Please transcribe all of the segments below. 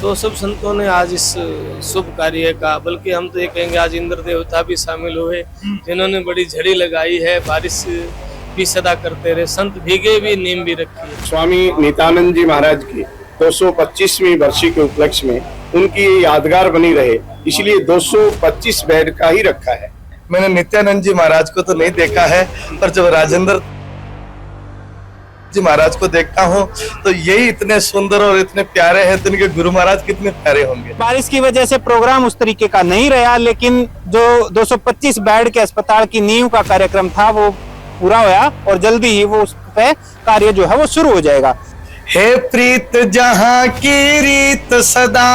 तो सब संतों ने आज इस शुभ कार्य का, बल्कि हम तो ये कहेंगे आज इंद्र देवता भी शामिल हुए, जिन्होंने बड़ी झड़ी लगाई है। बारिश भी सदा करते रहे, संत भीगे भी नीम भी रखी है। स्वामी नित्यानंद जी महाराज की 225वीं वर्षी के उपलक्ष्य में उनकी यादगार बनी रहे, इसलिए 225 बेड का ही रखा है। मैंने नित्यानंद जी महाराज को तो नहीं देखा है, पर जब राजेंद्र जी महाराज को देखता हूँ तो यही इतने सुंदर और इतने प्यारे हैं, तो इनके गुरु महाराज कितने प्यारे होंगे। बारिश की वजह से प्रोग्राम उस तरीके का नहीं रहा, लेकिन जो 225 बेड के अस्पताल की नींव का कार्यक्रम था वो पूरा हुआ और जल्दी ही वो उस पे कार्य जो है वो शुरू हो जाएगा। हे प्रीत जहाँ की रीत सदा,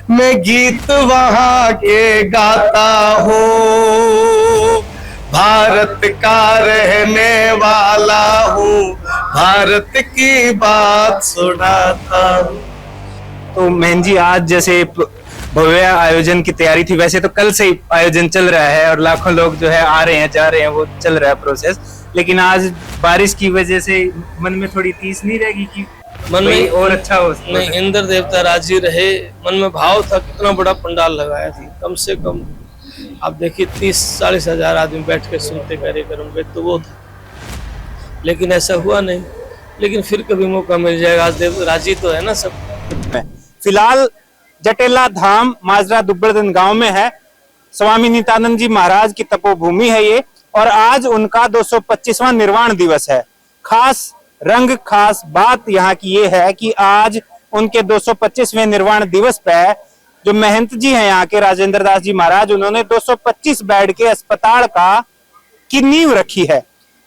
मैं गीत वहाँ के गाता हूँ, भारत का रहने वाला हूँ, भारत की बात सुनाता हूँ। तो महन जी, आज जैसे भव्य आयोजन की तैयारी थी, वैसे तो कल से ही आयोजन चल रहा है और लाखों लोग जो है आ रहे हैं जा रहे हैं, वो चल रहा है प्रोसेस, लेकिन आज बारिश की वजह से मन में थोड़ी तीस नहीं रहेगी कि मन में और अच्छा हो? नहीं, इंद्र देवता राजी रहे। मन में भाव था, कितना बड़ा पंडाल लगाया थी, कम से कम आप देखिए 30-40 हजार आदमी बैठ के सुनते कार्यक्रम पे, तो वो था, लेकिन ऐसा हुआ नहीं। लेकिन फिर कभी मौका मिल जाएगा, आज देव राजी तो है ना सब। फिलहाल जटेला धाम माजरा दुब्बड़दन गांव में है। स्वामी नित्यानंद जी महाराज की तपोभूमि है ये, और आज उनका 225वां निर्वाण दिवस है। खास रंग, खास बात यहाँ की ये है कि आज उनके 225वें निर्वाण दिवस पे जो महंत जी हैं यहाँ के राजेंद्र दास जी महाराज, उन्होंने 225 बेड के अस्पताल की नींव रखी है।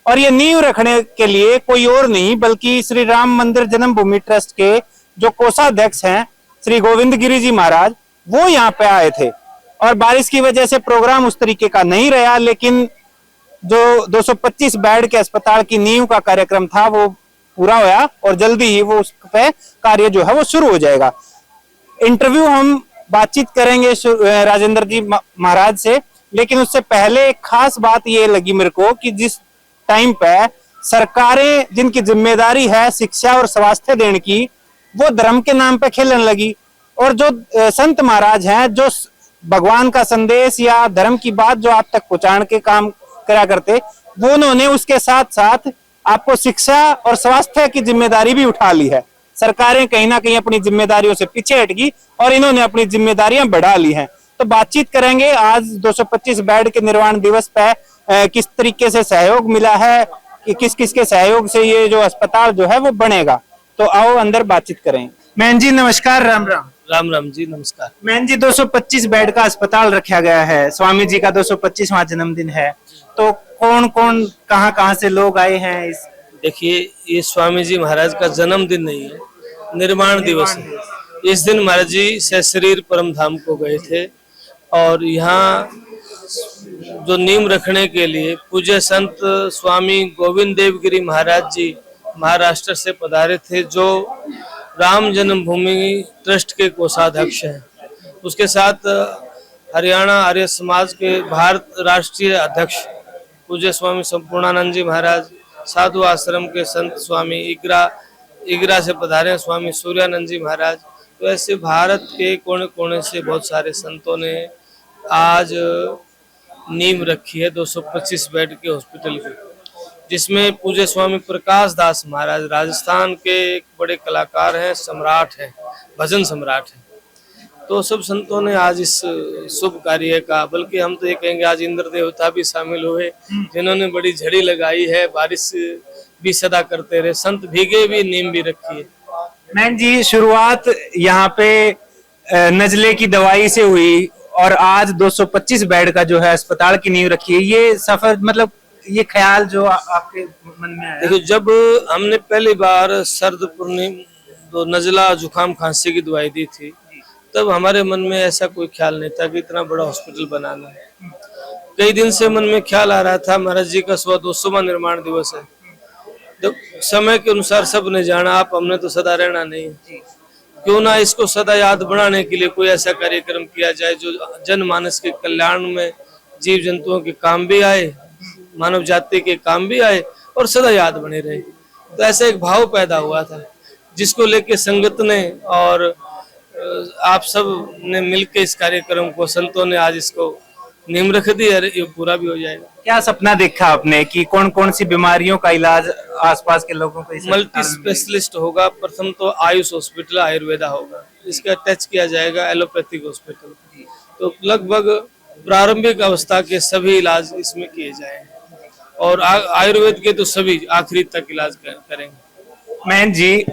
और ये नींव रखने के लिए कोई और नहीं बल्कि श्री राम मंदिर जन्मभूमि ट्रस्ट के जो कोषाध्यक्ष हैं श्री गोविंद गिरी जी महाराज, वो यहाँ पे आए थे। और बारिश की वजह से प्रोग्राम उस तरीके का नहीं रहा, लेकिन जो 225 बेड के अस्पताल की नींव का कार्यक्रम था वो पूरा हुआ और जल्दी ही वो उस पे कार्य जो है वो शुरू हो जाएगा। इंटरव्यू हम बातचीत करेंगे राजेंद्र जी महाराज से, लेकिन उससे पहले एक खास बात ये लगी मेरे को कि जिस टाइम पे सरकारें जिनकी जिम्मेदारी है शिक्षा और स्वास्थ्य देने की, वो धर्म के नाम पे खेलने लगी, और जो संत महाराज हैं जो भगवान का संदेश या धर्म की बात जो आप तक पहुंचाने के काम करा करते, वो उन्होंने उसके साथ साथ आपको शिक्षा और स्वास्थ्य की जिम्मेदारी भी उठा ली है। सरकारें कहीं ना कहीं अपनी जिम्मेदारियों से पीछे हटगी और इन्होंने अपनी जिम्मेदारियां बढ़ा ली हैं। तो बातचीत करेंगे आज 225 बेड के निर्वाण दिवस पे किस तरीके से सहयोग मिला है, कि किस किस के सहयोग से ये जो अस्पताल जो है वो बनेगा। तो आओ अंदर बातचीत करें। महन जी नमस्कार। राम राम। राम राम जी, नमस्कार। महन जी, 225 बेड का अस्पताल रखा गया है, स्वामी जी का 225वां जन्मदिन है, तो कौन कौन कहाँ से लोग आए हैं इस? देखिए, ये स्वामी जी महाराज का जन्मदिन नहीं है, निर्माण दिवस है। इस दिन महाराज जी सशरीर परम धाम को गए थे और यहाँ जो नींव रखने के लिए पूज्य संत स्वामी गोविंद देव गिरी महाराज जी महाराष्ट्र से पधारे थे, जो राम जन्मभूमि ट्रस्ट के कोषाध्यक्ष हैं। उसके साथ हरियाणा आर्य समाज के भारत राष्ट्रीय अध्यक्ष पूज्य स्वामी संपूर्णानंद जी महाराज, साधु आश्रम के संत स्वामी इगरा से पधारे स्वामी सूर्यानंद जी महाराज। तो ऐसे भारत के कोने कोने से बहुत सारे संतों ने आज नींव रखी है 225 बेड के हॉस्पिटल की, जिसमें पूज्य स्वामी प्रकाश दास महाराज राजस्थान के एक बड़े कलाकार हैं, सम्राट हैं, भजन सम्राट हैं। तो सब संतों ने आज इस शुभ कार्य का, बल्कि हम तो ये कहेंगे आज इंद्र देवता भी शामिल हुए, जिन्होंने बड़ी झड़ी लगाई है। बारिश भी सदा करते रहे, संत भीगे भी नीम भी रखी है। मैन जी, शुरुआत यहाँ पे नजले की दवाई से हुई और आज 225 बेड का जो है अस्पताल की नींव रखी है। ये सफर, मतलब ये ख्याल जो आपके मन में आया? देखो, जब हमने पहली बार सर्द तो नजला जुकाम खांसी की दवाई दी थी, तब हमारे मन में ऐसा कोई ख्याल नहीं था कि इतना बड़ा हॉस्पिटल बनाना है। कई दिन से मन में ख्याल आ रहा था, महाराज जी का 200वां निर्माण दिवस है, तो समय के अनुसार सब ने जाना, आप हमने तो सदा रहना नहीं, क्यों ना इसको सदा याद बढ़ाने के लिए कोई ऐसा कार्यक्रम किया जाए जो जनमानस के कल्याण में, जीव जंतुओं के काम भी आए, मानव जाति के काम भी आए और सदा याद बने रहे। तो ऐसा एक भाव पैदा हुआ था, जिसको लेके संगत ने और आप सब ने मिलकर इस कार्यक्रम को, संतों ने आज इसको नींव रख दी और ये पूरा भी हो जाएगा। क्या सपना देखा आपने कि कौन कौन सी बीमारियों का इलाज आसपास के लोगों को इस मल्टी स्पेशलिस्ट होगा। प्रथम तो आयुष हॉस्पिटल, आयुर्वेदा होगा, इसका टच किया जाएगा एलोपैथिक हॉस्पिटल। तो लगभग प्रारंभिक अवस्था के सभी इलाज इसमें किए जाएंगे और आयुर्वेद के तो सभी आखिरी तक इलाज करेंगे। मैं जी,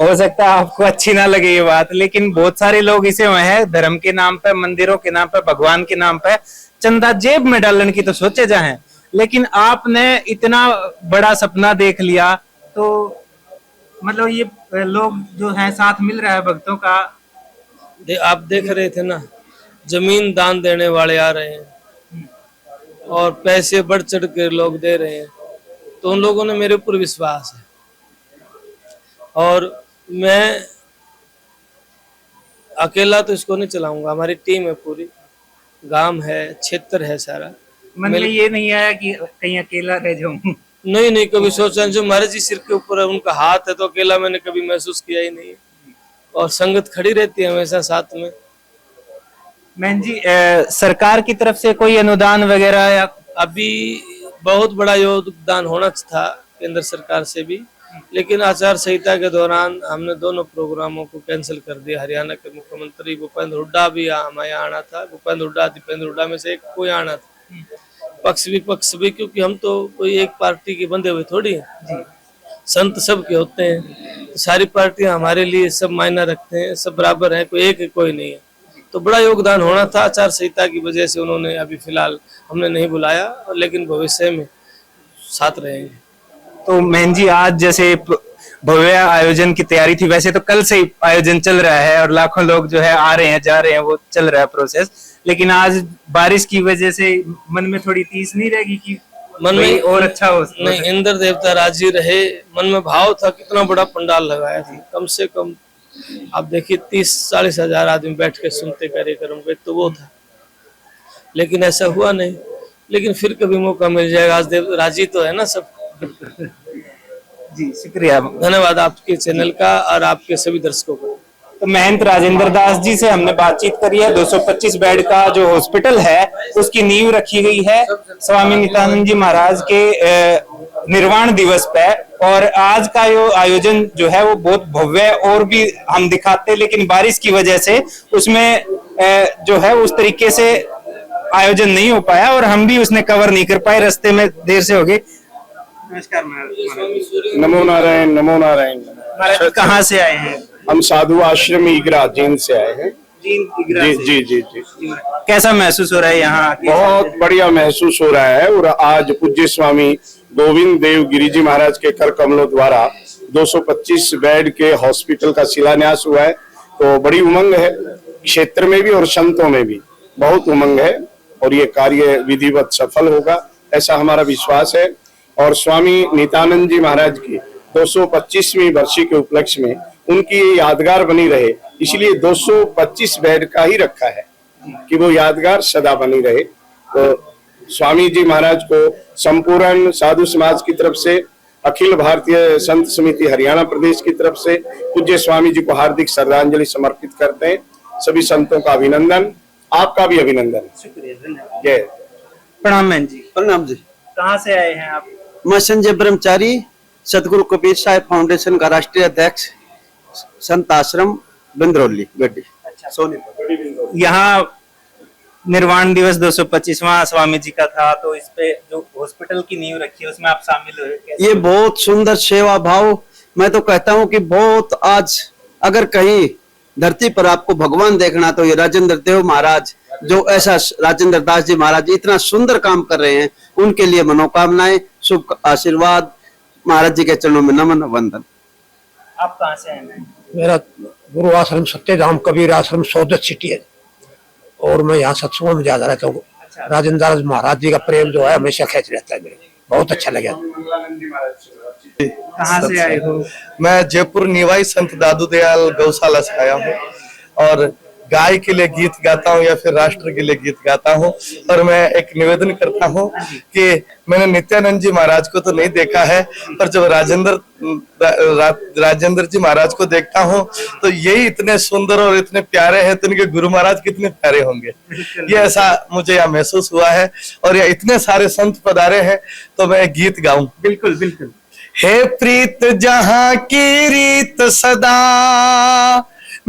हो सकता है आपको अच्छी ना लगे ये बात, लेकिन बहुत सारे लोग इसे हुए हैं धर्म के नाम पे, मंदिरों के नाम पे, भगवान के नाम पे चंदा जेब में डालने की तो सोचे जाए, लेकिन आपने इतना बड़ा सपना देख लिया। तो मतलब ये लोग जो हैं साथ मिल रहा है भक्तों का। आप देख रहे थे ना, जमीन दान देने वाले आ रहे हैं और पैसे बढ़ चढ़ के लोग दे रहे हैं, तो उन लोगों ने मेरे ऊपर विश्वास है। और मैं अकेला तो इसको नहीं चलाऊंगा, हमारी टीम है पूरी, गांव है, क्षेत्र है सारा। मन में ये नहीं आया कि कहीं अकेला रह जाऊं? नहीं, कभी सोचा। जो महाराज जी सिर के ऊपर है, उनका हाथ है, तो अकेला मैंने कभी महसूस किया ही नहीं। और संगत खड़ी रहती है हमेशा साथ में। मैन जी, सरकार की तरफ से कोई अनुदान वगैरह या अभी बहुत बड़ा योगदान होना था केंद्र सरकार से भी, लेकिन आचार संहिता के दौरान हमने दोनों प्रोग्रामों को कैंसिल कर दिया। हरियाणा के मुख्यमंत्री भूपेंद्र हुड्डा भी हमारे आना था, भूपेंद्र हुड्डा, दीपेंद्र हुड्डा में से एक कोई आना था, पक्ष विपक्ष भी, क्योंकि हम तो कोई एक पार्टी के बंधे हुए थोड़ी हैं। संत सब के होते हैं, तो सारी पार्टियां हमारे लिए सब मायना रखते हैं, सब बराबर हैं, कोई एक है कोई नहीं है। तो बड़ा योगदान होना था, आचार संहिता की वजह से उन्होंने अभी फिलहाल हमने नहीं बुलाया, लेकिन भविष्य में साथ रहेंगे। तो मैन जी, आज जैसे भव्य आयोजन की तैयारी थी, वैसे तो कल से ही आयोजन चल रहा है और लाखों लोग जो है आ रहे हैं, जा रहे हैं, वो चल रहा है प्रोसेस, लेकिन आज बारिश की वजह से मन में थोड़ी तीस नहीं रहेगी कि मन में और अच्छा हो? नहीं, इंद्र देवता राजी रहे। मन में भाव था, कितना बड़ा पंडाल लगाया था, कम से कम आप देखिए 30-40 हजार आदमी बैठ के सुनते कार्यक्रम को, तो वो था। लेकिन ऐसा हुआ नहीं, लेकिन फिर कभी मौका मिल जाएगा। आज देव राजी तो है ना सब। जी, शुक्रिया, धन्यवाद आपके चैनल का और आपके सभी दर्शकों का। तो महंत राजेंद्र दास जी से हमने बातचीत करी है। 225 बेड का जो हॉस्पिटल है उसकी नींव रखी गई है स्वामी नित्यानंद जी महाराज के निर्वाण दिवस पे, और आज का जो आयोजन जो है वो बहुत भव्य और भी हम दिखाते, लेकिन बारिश की वजह से उसमें जो है उस तरीके से आयोजन नहीं हो पाया और हम भी उसने कवर नहीं कर पाए, रास्ते में देर से हो गई। नमस्कार महाराज। नमो नारायण, नमो नारायण। महाराज कहाँ से आए हैं? हम साधु आश्रम ईगरा जींद से आए हैं। जी जी जी जी जी। कैसा महसूस हो रहा है यहाँ आके? बहुत बढ़िया महसूस हो रहा है। और आज पूज्य स्वामी गोविंद देव गिरी जी महाराज के कर कमलों द्वारा 225 बेड के हॉस्पिटल का शिलान्यास हुआ है, तो बड़ी उमंग है क्षेत्र में भी और संतों में भी बहुत उमंग है, और ये कार्य विधिवत सफल होगा ऐसा हमारा विश्वास है। और स्वामी नित्यानंद जी महाराज की 225वीं वर्षी के उपलक्ष्य में उनकी ये यादगार बनी रहे, इसलिए 225 बेड का ही रखा है कि वो यादगार सदा बनी रहे। तो स्वामी जी महाराज को संपूर्ण साधु समाज की तरफ से, अखिल भारतीय संत समिति हरियाणा प्रदेश की तरफ से पूज्य स्वामी जी को हार्दिक श्रद्धांजलि समर्पित करते हैं। सभी संतों का अभिनंदन, आपका भी अभिनंदन। शुक्रिया, धन्यवाद। जय। प्रणाम बहन जी। प्रणाम जी। कहाँ से आए हैं आप? मैं संजय ब्रह्मचारी, सतगुरु कबीर साहिब फाउंडेशन का राष्ट्रीय अध्यक्ष, संत आश्रम बिंद्रौली गड्डी। अच्छा। सोनीपत। यहाँ निर्वाण दिवस 225वां स्वामी जी का था, तो इस पे जो हॉस्पिटल की नींव रखी है उसमें आप शामिल हुए, कैसे? ये बहुत सुंदर सेवा भाव, मैं तो कहता हूँ कि बहुत, आज अगर कहीं धरती पर आपको भगवान देखना तो ये राजेंद्र देव महाराज, जो ऐसा राजेंद्र दास जी महाराज इतना सुंदर काम कर रहे हैं, उनके लिए मनोकामनाएं, शुभ आशीर्वाद, महाराज जी के चरणों में नमन वंदन। आप कहाँ से आए हैं? मेरा गुरु आश्रम सत्यधाम कबीर आश्रम सोदत सिटी है, और मैं यहाँ सत्संगों में ज्यादा रहता हूँ। राजेंद्र दास महाराज जी का प्रेम जो है हमेशा खेच रहता है, मेरे बहुत अच्छा लगा। कहाँ से आए हो? मैं जयपुर निवाई संत दादू दयाल गौशाला से आया हूँ, और गाय के लिए गीत गाता हूँ या फिर राष्ट्र के लिए गीत गाता हूँ। और मैं एक निवेदन करता हूँ कि मैंने नित्यानंद जी महाराज को तो नहीं देखा है, पर जब राजेंद्र जी महाराज को देखता हूँ तो यही इतने सुंदर और इतने प्यारे हैं, तो इनके गुरु महाराज कितने प्यारे होंगे, ये ऐसा मुझे यहाँ महसूस हुआ है। और ये इतने सारे संत पधारे हैं तो मैं एक गीत गाऊं। बिल्कुल बिल्कुल। हे प्रीत जहाँ की रीत सदा,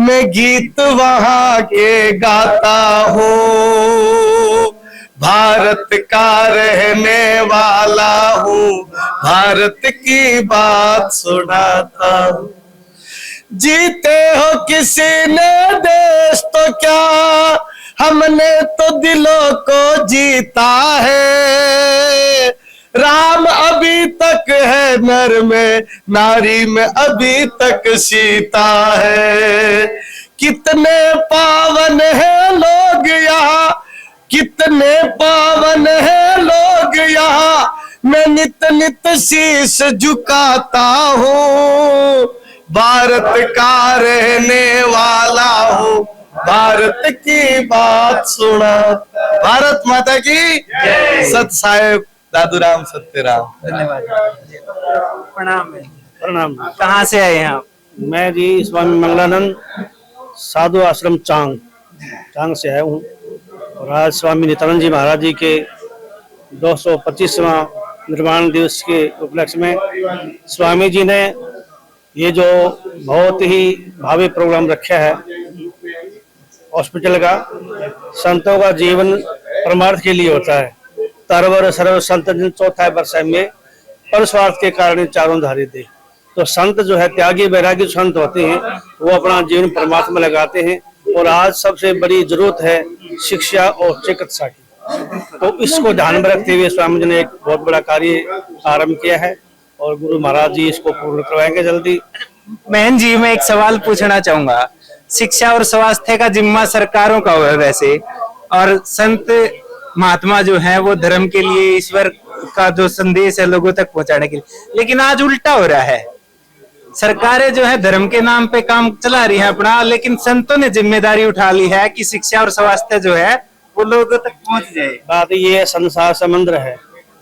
मैं गीत वहां के गाता हूँ। भारत का रहने वाला हूँ, भारत की बात सुनाता हूँ। जीते हो किसी ने देश तो क्या, हमने तो दिलों को जीता है। राम अभी तक है नर में, नारी में अभी तक सीता है। कितने पावन है लोग यहाँ, कितने पावन है लोग यहाँ, मैं नित नित शीश झुकाता हूँ। भारत का रहने वाला हूँ, भारत की बात सुना। भारत माता की सत साहेब दादूराम सत्यराम। धन्यवाद। प्रणाम। प्रणाम। कहाँ से आए हैं आप? मैं जी स्वामी मंगलानंद साधु आश्रम चांग से आया हूँ और आज स्वामी नित्यानंद जी महाराज जी के 225वां निर्वाण दिवस के उपलक्ष्य में स्वामी जी ने ये जो बहुत ही भावी प्रोग्राम रखा है हॉस्पिटल का। संतों का जीवन परमार्थ के लिए होता है। तरवर सर्व संत जिन चौथा वर्ष में पर स्वार्थ के कारण चारों धारी दे। तो संत जो है त्यागी वैरागी संत होते हैं, वो अपना जीवन परमात्मा में लगाते हैं। और आज सबसे बड़ी जरूरत है शिक्षा और चिकित्सा की, तो इसको ध्यान में रखते हुए स्वामी जी ने एक बहुत बड़ा कार्य आरंभ किया है और गुरु महाराज जी इसको पूर्ण करवाएंगे जल्दी। बहन जी, मैं एक सवाल पूछना चाहूंगा। शिक्षा और स्वास्थ्य का जिम्मा सरकारों का है वैसे, और संत महात्मा जो है वो धर्म के लिए, ईश्वर का जो संदेश है लोगों तक पहुंचाने के लिए, लेकिन आज उल्टा हो रहा है। सरकारें जो है धर्म के नाम पे काम चला रही है अपना, लेकिन संतों ने जिम्मेदारी उठा ली है कि शिक्षा और स्वास्थ्य जो है वो लोगों तक पहुंच जाए। बात ये संसार समुद्र है,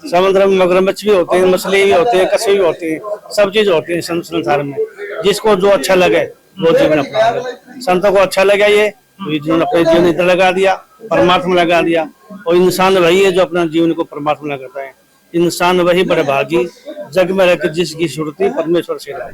समुद्र में मगरमच्छ भी होते हैं, मछली भी होते हैं, कछुए भी होते हैं, सब चीज होती है संसार में। जिसको जो अच्छा लगे वो जीवन अपना। संतों को अच्छा लगा ये जीवन, अपने जीवन इधर लगा दिया, परमात्मा लगा दिया। और इंसान वही है जो अपना जीवन को परमात्मा लगाता है। इंसान वही बड़े भागी, जग में रहकर जिसकी सुरती परमेश्वर से लाए।